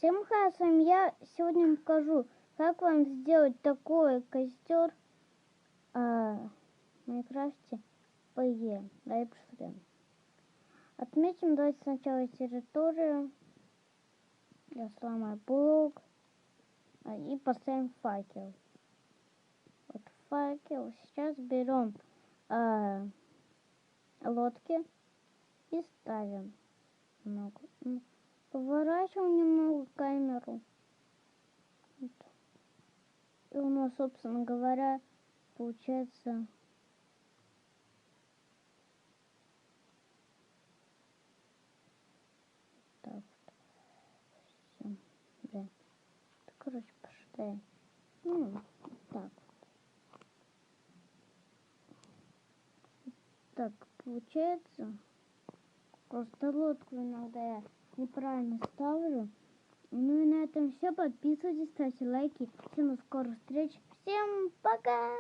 Всем хай, с вами я. Сегодня покажу, как вам сделать такой костер в Майнкрафте PE. Давай посмотрим. Отметим, давайте сначала территорию. Я сломаю блок. И поставим факел. Вот факел. Сейчас берем лодки и ставим. Поворачиваем немного камеру. И у нас, собственно говоря, получается так вот. Все. Да. Короче, пошли. Так. Так, получается. Просто лодку иногда я неправильно ставлю. Ну и на этом все. Подписывайтесь, ставьте лайки. Всем до скорых встреч. Всем пока!